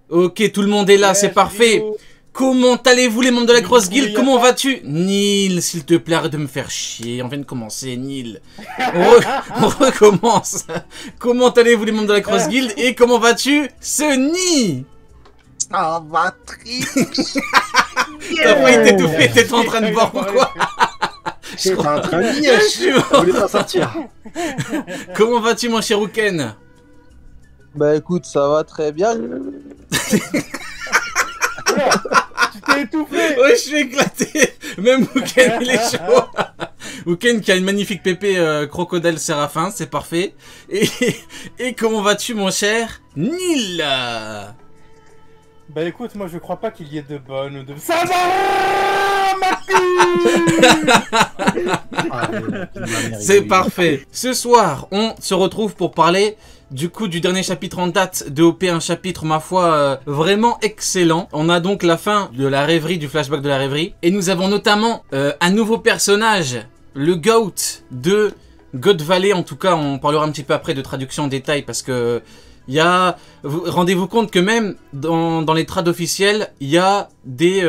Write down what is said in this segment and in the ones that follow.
Ok, tout le monde est là, Ouais, c'est parfait. Rio. Comment allez-vous les membres de la grosse guilde? Yaka. Comment vas-tu? Nil, s'il te plaît, arrête de me faire chier. On vient de commencer, Nil. On recommence. Comment allez-vous les membres de la grosse guilde? Et comment vas-tu, Sunny? Ça va très T'as failli t'étouffer, t'étais en train de boire ou quoi? T'es en train de Je nier. suis mort. Je voulais pas sortir. Comment vas-tu, mon cher Ouken? Bah écoute, ça va très bien. Tu t'es étouffé. Ouais, je suis éclaté. Même Ouken, il est chaud. Ouken qui a une magnifique pépé crocodile séraphin, c'est parfait. Et comment vas-tu, mon cher Nil? Bah écoute, moi je crois pas qu'il y ait de bonnes ou de... Ça va, ma fille. Ah, il m'a mérité, C'est oui. parfait. Ce soir, on se retrouve pour parler du coup du dernier chapitre en date de OP, un chapitre ma foi vraiment excellent. On a donc la fin de la rêverie, du flashback de la rêverie. Et nous avons notamment un nouveau personnage, le GOAT de God Valley. En tout cas, on parlera un petit peu après de traduction en détail parce que... Rendez-vous compte que même dans les trades officielles, il y a des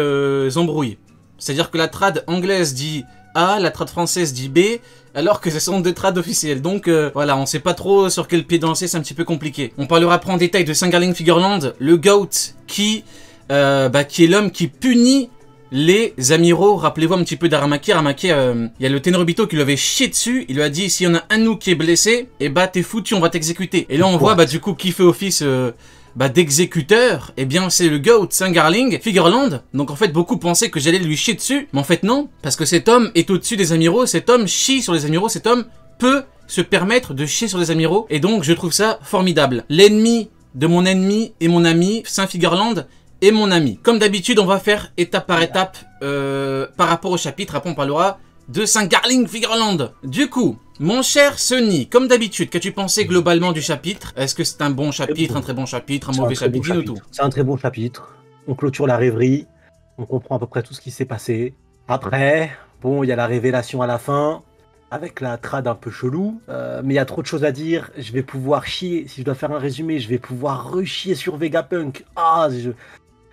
embrouilles. C'est-à-dire que la trad anglaise dit A, la trad française dit B, alors que ce sont des trades officielles. Donc voilà, on sait pas trop sur quel pied danser, c'est un petit peu compliqué. On parlera après en détail de Sangarling Figureland, le GOAT qui est l'homme qui punit les amiraux. Rappelez-vous un petit peu d'Aramaki. Aramaki, il y a le Tenryubito qui lui avait chié dessus. Il lui a dit, s'il y en a un de nous qui est blessé, et bah t'es foutu, on va t'exécuter. Et là on voit du coup qui fait office d'exécuteur. Et bien c'est le GOAT Sangarling Figureland. Donc en fait beaucoup pensaient que j'allais lui chier dessus. Mais en fait non, parce que cet homme est au-dessus des amiraux. Cet homme chie sur les amiraux. Cet homme peut se permettre de chier sur les amiraux. Et donc je trouve ça formidable. L'ennemi de mon ennemi et mon ami, Saint-Figureland, et mon ami. Comme d'habitude, on va faire étape par étape par rapport au chapitre. Après, on parlera de Sangarling Figureland. Du coup, mon cher Sunny, comme d'habitude, qu'as-tu pensé globalement du chapitre? Est-ce que c'est un bon chapitre, un très bon chapitre, un mauvais chapitre? Dis-nous tout. C'est un très bon chapitre. On clôture la rêverie. On comprend à peu près tout ce qui s'est passé. Après, bon, il y a la révélation à la fin. Avec la trad un peu chelou, mais il y a trop de choses à dire. Je vais pouvoir chier, si je dois faire un résumé, je vais pouvoir rechier sur Vegapunk. Ah,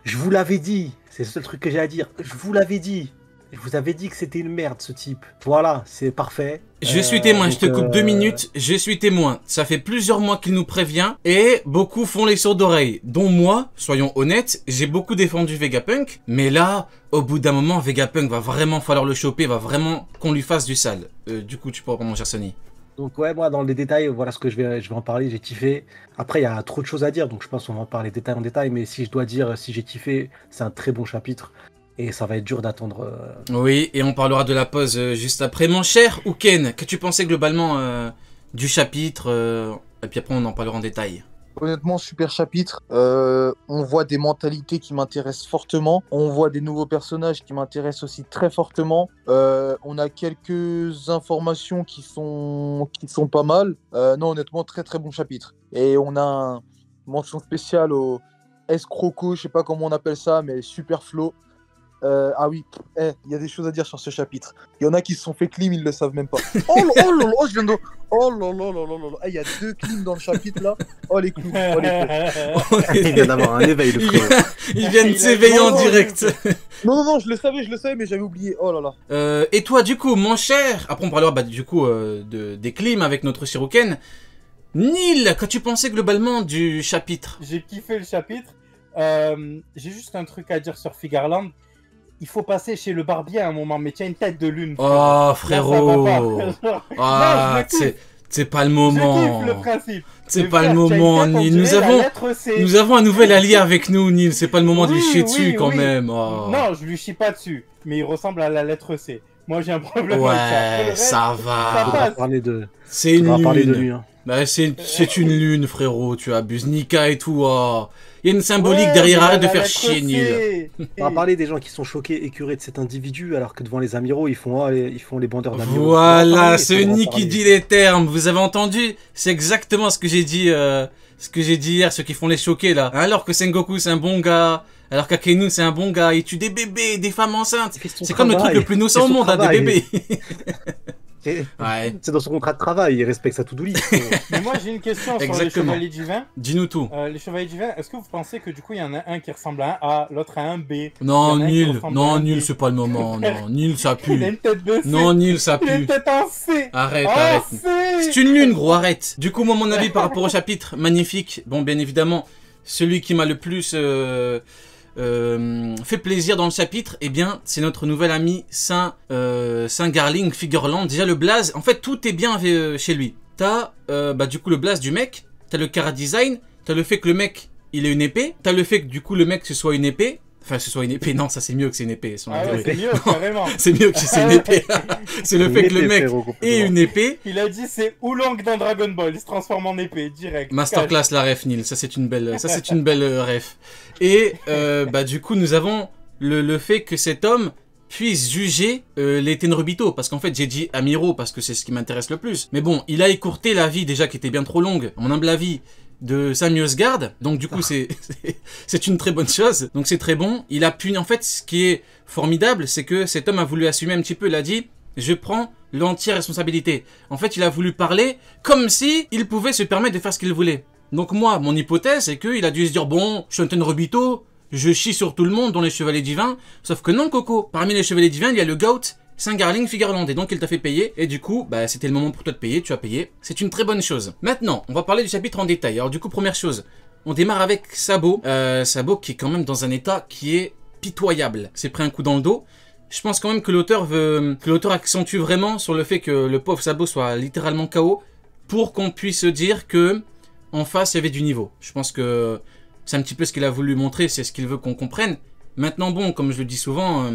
je vous l'avais dit, c'est le seul truc que j'ai à dire. Je vous l'avais dit. Je vous avais dit que c'était une merde ce type. Voilà, c'est parfait. Je suis témoin, je te coupe 2 minutes, je suis témoin. Ça fait plusieurs mois qu'il nous prévient et beaucoup font les sourds d'oreilles. Dont moi, soyons honnêtes, j'ai beaucoup défendu Vegapunk. Mais là, au bout d'un moment, Vegapunk va vraiment falloir le choper, va vraiment qu'on lui fasse du sale. Du coup, tu peux reprendre mon cher Sonny. Donc ouais, moi dans les détails, voilà ce que je vais en parler, j'ai kiffé. Après, il y a trop de choses à dire, donc je pense qu'on va en parler détail en détail. Mais si je dois dire si j'ai kiffé, c'est un très bon chapitre. Et ça va être dur d'attendre. Oui, et on parlera de la pause juste après. Mon cher Ouken, qu'as-tu pensé globalement du chapitre et puis après, on en parlera en détail. Honnêtement, super chapitre. On voit des mentalités qui m'intéressent fortement. On voit des nouveaux personnages qui m'intéressent aussi très fortement. On a quelques informations qui sont pas mal. Non, honnêtement, très très bon chapitre. Et on a une mention spéciale au escroco, je sais pas comment on appelle ça, mais super flow. Ah oui, il y a des choses à dire sur ce chapitre. Il y en a qui se sont fait clim, ils le savent même pas. Oh là là, je viens de... Oh là là là là là. Il y a 2 clims dans le chapitre là. Oh les clous. Oh, les clous. Il vient d'avoir un éveil, le frère. Il vient de s'éveiller en direct. Non, je le savais, mais j'avais oublié. Oh là là. Et toi, du coup, mon cher, après on parlera du coup des clims avec notre Shiroken. Nil, qu'as-tu pensé globalement du chapitre? J'ai kiffé le chapitre. J'ai juste un truc à dire sur Figureland. Il faut passer chez le barbier à un moment, mais tu as une tête de lune. Oh frérot. Ah, c'est pas le moment. Je kiffe le principe. C'est pas le moment, Nil. Nous avons un nouvel allié avec nous, Nil. C'est pas le moment de lui chier dessus quand même. Oh. Non, je lui chie pas dessus, mais il ressemble à la lettre C. Moi j'ai un problème ouais, avec ça. Ça va. On va parler de... C'est une lune. Parler de lui, hein. Bah, c'est une lune, frérot. Tu abuses. Nika et tout. Oh. Il y a une symbolique derrière. Arrête de faire chier, Nil. On va parler des gens qui sont choqués, écurés de cet individu, alors que devant les amiraux, ils font les bandeurs d'amiraux. Voilà, c'est Nick qui dit les termes. Vous avez entendu? C'est exactement ce que j'ai dit. Ce que j'ai dit hier, ceux qui font les choqués là. Alors que Sengoku c'est un bon gars. Alors qu'Akenu c'est un bon gars. Il tue des bébés, des femmes enceintes. C'est comme le truc le plus innocent au monde, hein, des bébés. Ouais. C'est dans son contrat de travail, il respecte sa to-do list. Mais moi, j'ai une question sur les Exactement. chevaliers divins. Dis-nous tout. Les chevaliers divins, est-ce que vous pensez que du coup, il y en a un qui ressemble à un A, l'autre à un B? Non, Il y en a un qui nul. ressemble à Non, un nul, B. c'est pas le moment. Non, nul, ça Il a pue. une tête de C. Non, nul, ça Il a une pue. tête en C. Arrête, Oh, arrête. C. C'est une lune, gros, arrête. Du coup, moi, mon avis par rapport au chapitre, magnifique. Bon, bien évidemment, celui qui m'a le plus fait plaisir dans le chapitre, eh bien, c'est notre nouvel ami Saint Garling Figureland. Déjà, le blaze, en fait, tout est bien chez lui. T'as, du coup, le blaze du mec, t'as le chara design, t'as le fait que le mec, il ait une épée, t'as le fait que, du coup, le mec, ce soit une épée. Enfin, ce soit une épée, non, ça c'est mieux que c'est une épée. Ah ouais, c'est mieux, carrément. C'est mieux que c'est une épée. C'est le fait que le mec ait une épée. Il a dit c'est Oolong dans Dragon Ball, il se transforme en épée, direct. Masterclass la ref, Neil, ça c'est une belle ref. Et du coup, nous avons le fait que cet homme puisse juger les Tenryubito, parce qu'en fait j'ai dit Amiro parce que c'est ce qui m'intéresse le plus. Mais bon, il a écourté la vie déjà qui était bien trop longue, mon humble avis, de Sam Yozgard, donc du coup c'est une très bonne chose, donc c'est très bon. Il a pu, en fait, ce qui est formidable, c'est que cet homme a voulu assumer un petit peu, il a dit je prends l'entière responsabilité. En fait, il a voulu parler comme si il pouvait se permettre de faire ce qu'il voulait. Donc moi, mon hypothèse, c'est qu'il a dû se dire bon, je suis un Tenryubito, je chie sur tout le monde, dont les chevaliers divins, sauf que non, Coco, parmi les chevaliers divins, il y a le GOAT, Saint Garling Figureland, et donc il t'a fait payer, et du coup, c'était le moment pour toi de payer, tu as payé, c'est une très bonne chose. Maintenant, on va parler du chapitre en détail. Alors du coup, première chose, on démarre avec Sabo, Sabo qui est quand même dans un état qui est pitoyable, s'est pris un coup dans le dos. Je pense quand même que l'auteur accentue vraiment sur le fait que le pauvre Sabo soit littéralement KO, pour qu'on puisse dire que en face il y avait du niveau. Je pense que c'est un petit peu ce qu'il a voulu montrer, c'est ce qu'il veut qu'on comprenne. Maintenant bon, comme je le dis souvent,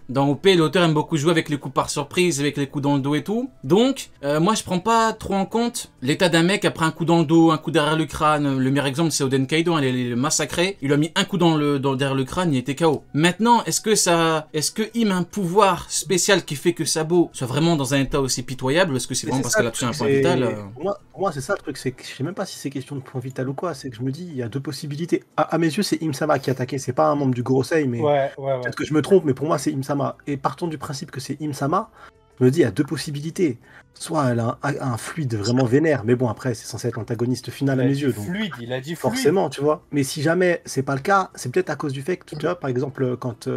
dans OP, l'auteur aime beaucoup jouer avec les coups par surprise, avec les coups dans le dos et tout. Donc, moi je prends pas trop en compte l'état d'un mec après un coup dans le dos, un coup derrière le crâne. Le meilleur exemple c'est Oden Kaido, il est massacré. Il lui a mis un coup derrière le crâne, il était KO. Maintenant, est-ce que il a un pouvoir spécial qui fait que Sabo soit vraiment dans un état aussi pitoyable, ou est-ce que c'est vraiment parce qu'elle a touché un point vital Pour moi, c'est ça le truc, c'est que je sais même pas si c'est question de point vital ou quoi, c'est que je me dis, il y a deux possibilités. À mes yeux, c'est Im-sama qui a attaqué, c'est pas un membre du Gorosei, mais ouais. peut-être que je me trompe, mais pour moi, c'est Im-sama. Et partons du principe que c'est Im-sama, je me dis, il y a deux possibilités. Soit elle a un fluide vraiment vénère, mais bon, après, c'est censé être l'antagoniste final à mes yeux. Donc Il a dit fluide. forcément, tu vois. Mais si jamais c'est pas le cas, c'est peut-être à cause du fait que, tu vois, par exemple, quand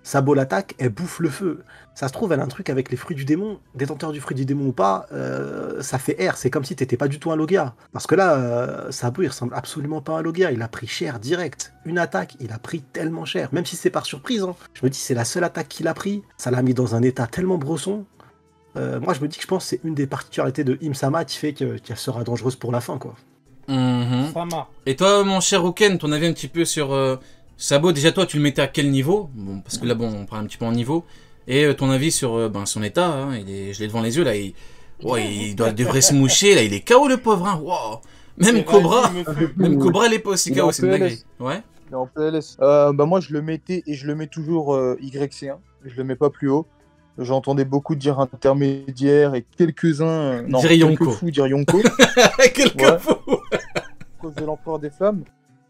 Sabo l'attaque, elle bouffe le feu. Ça se trouve, elle a un truc avec les fruits du démon, détenteur du fruit du démon ou pas, ça fait R. C'est comme si t'étais pas du tout un Logia. Parce que là, Sabo, il ressemble absolument pas à un Logia. Il a pris cher direct. Une attaque, il a pris tellement cher. Même si c'est par surprise, hein. Je me dis, c'est la seule attaque qu'il a pris. Ça l'a mis dans un état tellement brosson. Moi, je me dis que je pense que c'est une des particularités de Im-sama qui fait qu'elle sera dangereuse pour la fin, quoi. Sama. Et toi, mon cher Oken, ton avis un petit peu sur Sabo, déjà toi, tu le mettais à quel niveau? Bon, parce que là, bon, on prend un petit peu en niveau. Et ton avis sur son état, hein, je l'ai devant les yeux, là, il devrait se moucher, là, il est KO le pauvre, hein. Wow. Même Cobra, elle est pas aussi KO, c'est une dinguerie. Ouais. Il est en PLS. Moi, je le mettais et je le mets toujours YC1. Je le mets pas plus haut. J'entendais beaucoup dire intermédiaire et quelques-uns. Quelques fous dire Yonko. Quelques fous. À cause de l'Empereur des Flammes.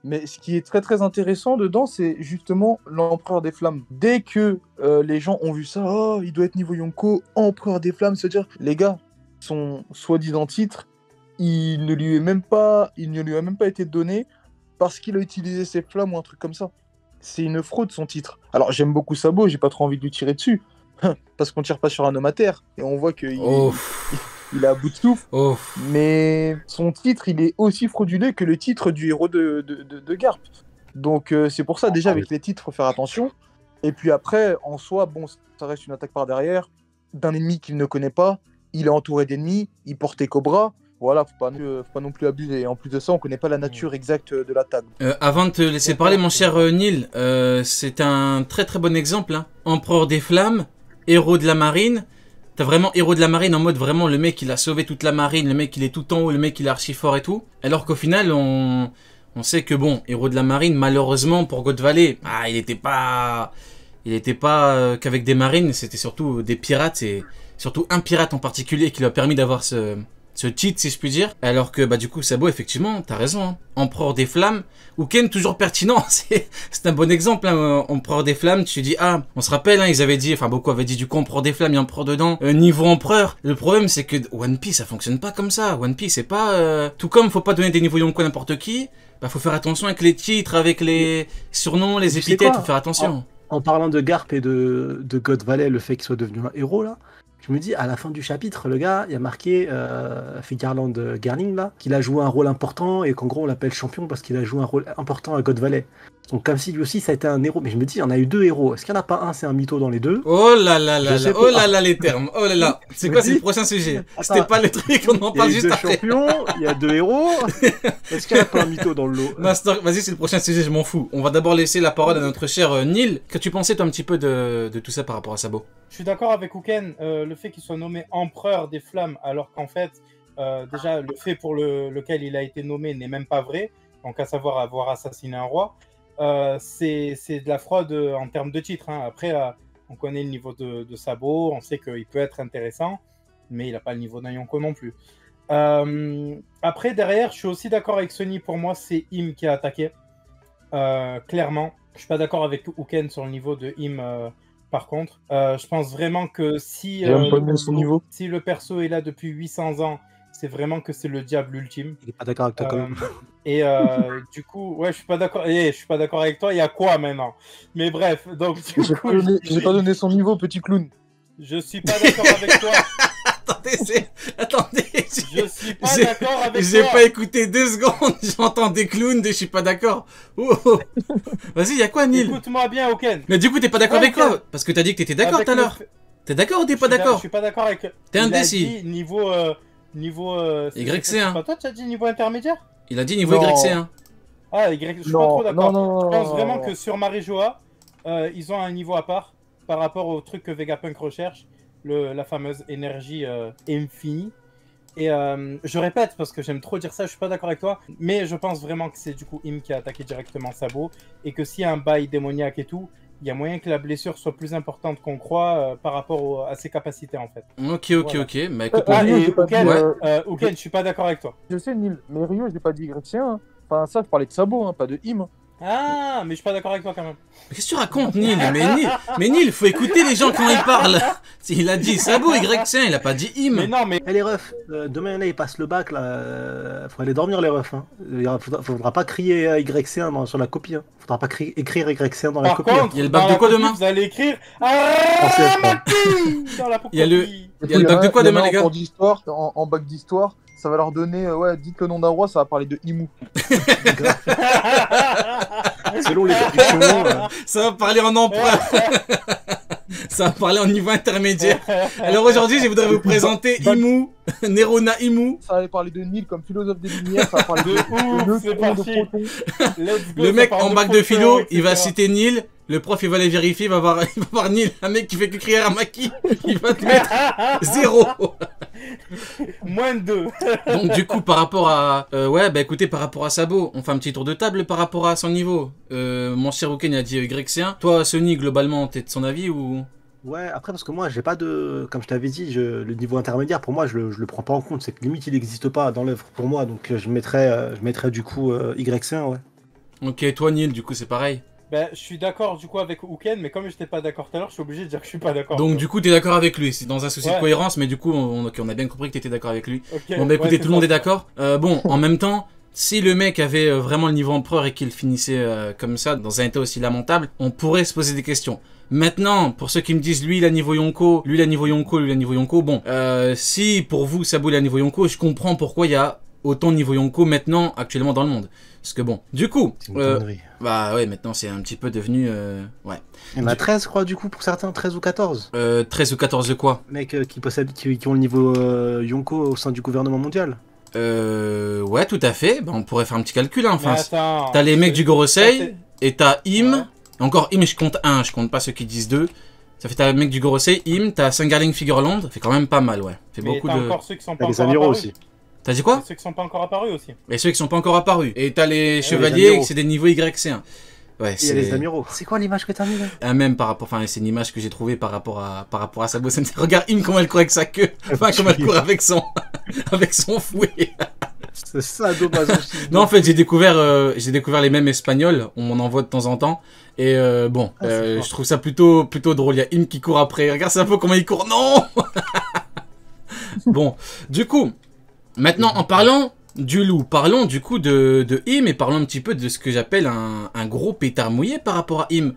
Mais ce qui est très très intéressant dedans, c'est justement l'Empereur des Flammes. Dès que les gens ont vu ça, oh, il doit être niveau Yonko, Empereur des Flammes, c'est-à-dire, les gars, son soi-disant titre, il ne lui a même pas été donné parce qu'il a utilisé ses flammes ou un truc comme ça. C'est une fraude son titre. Alors j'aime beaucoup Sabo, j'ai pas trop envie de lui tirer dessus. Parce qu'on tire pas sur un homme à terre. Et on voit qu'il il est à bout de souffle. Mais son titre, il est aussi frauduleux que le titre du héros de Garp. Donc c'est pour ça, déjà, avec les titres, faut faire attention. Et puis après, en soi, bon, ça reste une attaque par derrière, d'un ennemi qu'il ne connaît pas. Il est entouré d'ennemis, il portait Cobra. Voilà, faut pas non plus abuser. Et en plus de ça, on connaît pas la nature exacte de l'attaque. Avant de te laisser parler, mon cher Neil, c'est un très très bon exemple. Hein. Empereur des Flammes, héros de la marine. T'as vraiment héros de la marine en mode vraiment le mec il a sauvé toute la marine, le mec il est tout en haut, le mec il est archi fort et tout. Alors qu'au final on sait que bon, héros de la marine, malheureusement pour God Valley, il était pas qu'avec des marines, c'était surtout des pirates et surtout un pirate en particulier qui lui a permis d'avoir ce ce cheat si je puis dire. Alors que bah du coup Sabo effectivement t'as raison, hein. Empereur des flammes, Uken toujours pertinent, c'est un bon exemple, hein. Empereur des flammes, tu dis ah on se rappelle hein, ils avaient dit, enfin beaucoup avaient dit du coup empereur des flammes, il y a empereur dedans, niveau empereur. Le problème c'est que One Piece ça fonctionne pas comme ça, One Piece c'est pas tout comme faut pas donner des niveaux Yonko à n'importe qui, bah faut faire attention avec les titres, avec les surnoms, les épithètes, faut faire attention. En parlant de Garp et de God Valley, le fait qu'il soit devenu un héros là, je me dis, à la fin du chapitre, le gars, il y a marqué Figarland Garling, là, qu'il a joué un rôle important et qu'en gros, on l'appelle champion parce qu'il a joué un rôle important à God Valley. Donc, comme si lui aussi, ça a été un héros. Mais je me dis, il y en a eu 2 héros. Est-ce qu'il n'y en a pas un, c'est un mytho dans les 2? Oh là là là là, oh là là les termes, oh là là. C'est quoi, c'est le prochain sujet? C'était pas le truc, on en parle juste après. Il y a 2 champions, il y a 2 héros. Est-ce qu'il n'y a pas un mytho dans le lot? Master, vas-y, c'est le prochain sujet, je m'en fous. On va d'abord laisser la parole à notre cher Neil. Que tu pensais, toi, un petit peu de tout ça par rapport à Sabo? Je suis d'accord avec Uken, le fait qu'il soit nommé empereur des flammes, alors qu'en fait, déjà, le fait pour lequel il a été nommé n'est même pas vrai, donc à savoir avoir assassiné un roi, c'est de la fraude en termes de titre. Hein. Après, on connaît le niveau de Sabo, on sait qu'il peut être intéressant, mais il n'a pas le niveau d'un Yonko non plus. Après, derrière, je suis aussi d'accord avec Sony, pour moi, c'est Im qui a attaqué, clairement. Je suis pas d'accord avec Uken sur le niveau de Im. Par contre, je pense vraiment que si le perso est là depuis 800 ans, c'est vraiment que c'est le diable ultime. Il est pas d'accord avec toi quand même. Et du coup, ouais, je suis pas d'accord. Je suis pas d'accord avec toi. Il y a quoi maintenant? Mais bref, donc j'ai pas donné son niveau, petit clown. Je suis pas d'accord avec toi. Attendez, je suis pas d'accord avec toi. J'ai pas écouté 2 secondes, j'entends des clowns, je suis pas d'accord. Oh. Vas-y, y'a quoi, Neil? Écoute-moi bien, Oken. Mais du coup, t'es pas d'accord avec quoi? Parce que t'as dit que t'étais d'accord tout à l'heure. T'es d'accord ou t'es pas d'accord? Je suis pas d'accord avec. T'es indécis. Niveau YC1. Pas toi, tu as dit niveau intermédiaire? Il a dit niveau YC1. Ah, Y, je suis pas trop d'accord. Je pense vraiment que sur Marijoa, ils ont un niveau à part par rapport au truc que Vegapunk recherche. La fameuse énergie infinie. Et je répète, parce que j'aime trop dire ça, je suis pas d'accord avec toi, mais je pense vraiment que c'est du coup Im qui a attaqué directement Sabo, et que s'il y a un bail démoniaque et tout, il y a moyen que la blessure soit plus importante qu'on croit par rapport à ses capacités en fait. Ok. Bah écoute, Uken, je suis pas d'accord avec toi. Je sais, Neil, mais Rio, je l'ai pas dit Y, hein. Enfin, ça, je parlais de Sabo, hein, pas de Im. Ah, mais je suis pas d'accord avec toi quand même. Qu'est-ce que tu racontes, Neil? Mais Neil, faut écouter les gens quand ils parlent. Il a dit Sabo YC1, il a pas dit Im. Mais non, mais. Les refs, demain là, ils passent le bac là. Faut aller dormir les refs. Hein. Faudra pas crier YC1 sur la copie. Hein. Faudra pas écrire YC1 dans la copie. Par contre, il y a le bac de quoi demain? Vous allez écrire. Dans la il y a le bac de quoi demain, les gars? En bac d'histoire. Ça va leur donner, dites le nom d'un roi, ça va parler de Imu. Selon les traductions. Ça va parler en empereur. Ça va parler en niveau intermédiaire. Alors aujourd'hui, je voudrais vous présenter Imu, Nerona Imu. Ça va parler de Nil comme philosophe des Lumières, ça va parler de c'est parti. Le mec en bac de philo, il va citer Nil. Le prof, il va aller vérifier, il va voir Nil, un mec qui fait que crier à Maki, il va te mettre 0. Moins 2. Donc du coup, par rapport à... écoutez, par rapport à Sabo, on fait un petit tour de table par rapport à son niveau. Mon cher Uken a dit YC1. Toi, Sony, globalement, t'es de son avis ou... Ouais, après, parce que moi, j'ai pas de... Comme je t'avais dit, le niveau intermédiaire, pour moi, je le prends pas en compte. C'est que limite, il n'existe pas dans l'œuvre pour moi. Donc, je mettrais du coup YC1, ouais. Ok, toi, Neil, du coup, c'est pareil. Ben, je suis d'accord du coup avec Uken, mais comme j'étais pas d'accord tout à l'heure, je suis obligé de dire que je suis pas d'accord. Donc du coup, t'es d'accord avec lui, c'est dans un souci de cohérence, mais du coup, on a bien compris que t'étais d'accord avec lui. Okay, bon bah écoutez, tout le monde est d'accord. Bon, en même temps, si le mec avait vraiment le niveau empereur et qu'il finissait comme ça, dans un état aussi lamentable, on pourrait se poser des questions. Maintenant, pour ceux qui me disent, lui il a niveau Yonko, lui il a niveau Yonko, lui il a niveau Yonko, bon, si pour vous, Sabo il a niveau Yonko, je comprends pourquoi il y a autant de niveau Yonko maintenant, actuellement dans le monde. Parce que bon, du coup, bah ouais, maintenant c'est un petit peu devenu, ouais. Il y en a 13, je crois, du coup, pour certains, 13 ou 14. 13 ou 14 de quoi? Mecs qui ont le niveau Yonko au sein du gouvernement mondial. Ouais, tout à fait. Bah, on pourrait faire un petit calcul, hein. Enfin, t'as les mecs du Gorosei, et t'as Im. Ouais. Encore Im, je compte 1, je compte pas ceux qui disent 2. Ça fait t'as le mec du Gorosei, Im, t'as Sangarling Figureland, ça fait quand même pas mal, ouais. Ça fait beaucoup de... encore ceux qui sont pas les amiraux aussi. T'as dit quoi? Ceux qui sont pas encore apparus aussi. Et ceux qui sont pas encore apparus. Et t'as les chevaliers, c'est des niveaux YC1. Ouais, Et il y a les amiraux. C'est quoi l'image que t'as mis là? un même par rapport, enfin c'est une image que j'ai trouvée par rapport à Sabo Sensei. Regarde Im comment elle court avec sa queue, enfin comment elle court avec son avec son fouet. C'est ça, dommage. Non en fait j'ai découvert les mêmes espagnols, on m'en envoie de temps en temps et bon je trouve ça plutôt drôle. Il y a Im qui court après, regarde ça un peu comment il court, non. Bon, du coup maintenant en parlant du loup, parlons du coup de Im et parlons un petit peu de ce que j'appelle un gros pétard mouillé par rapport à Im.